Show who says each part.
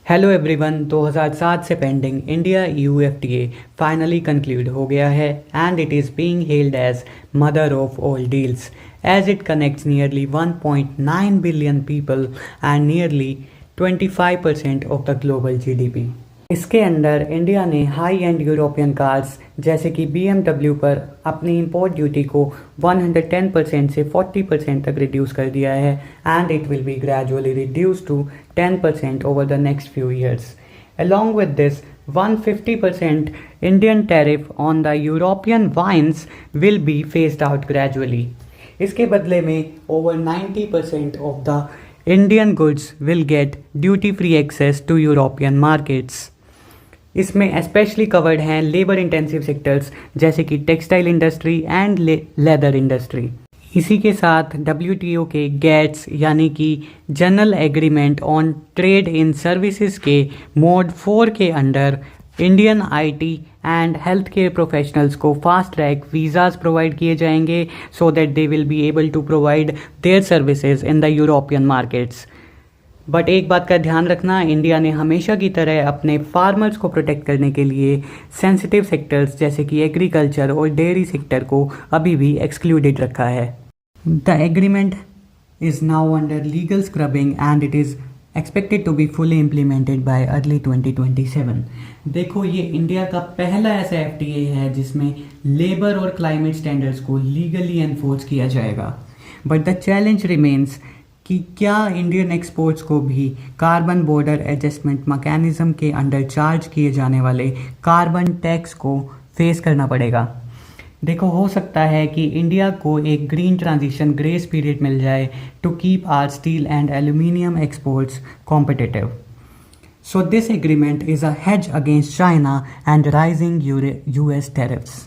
Speaker 1: Hello everyone. 2007 से pending India EU FTA finally conclude हो गया है and it is being held as mother of all deals as it connects nearly 1.9 billion people and nearly 25% of the global GDP. इसके अंदर India ने high and European cars जैसे कि BMW पर अपनी इंपोर्ट ड्यूटी को 110% से 40% तक रिड्यूस कर दिया है and it will be gradually reduce to 10% over the next few years. Along with this, 150% Indian tariff on the European wines will be phased out gradually. इसके बदले में over 90% of the Indian goods will get duty-free access to European markets. इसमें specially covered हैं labour intensive sectors जैसे कि textile industry and leather industry. इसी के साथ WTO के गेट्स यानी कि general agreement on trade in services के मोड 4 के under Indian IT and health care professionals को फास्ट ट्रैक वीज़ाज प्रोवाइड किए जाएंगे so that they will be able to provide their services in the European markets. But एक बात का ध्यान रखना, इंडिया ने हमेशा की तरह अपने फार्मर्स को प्रोटेक्ट करने के लिए सेंसिटिव सेक्टर्स जैसे कि एग्रीकल्चर और डेयरी सेक्टर को अभी भी एक्सक्लूडेड रखा है। The agreement is now under legal scrubbing and it is expected to be fully implemented by early 2027। देखो, ये इंडिया का पहला ऐसा FTA है जिसमें लेबर और क्लाइमेट स्टैंडर्ड्स को लीगली एनफोर्स किया जाएगा। बट द चैलेंज रिमेन्स कि क्या इंडियन एक्सपोर्ट्स को भी कार्बन बॉर्डर एडजस्टमेंट मैकेनिज्म के अंडर चार्ज किए जाने वाले कार्बन टैक्स को फेस करना पड़ेगा। देखो, हो सकता है कि इंडिया को एक ग्रीन ट्रांजिशन ग्रेस पीरियड मिल जाए to keep our steel and aluminium exports competitive. So this agreement is a hedge against China and rising US tariffs.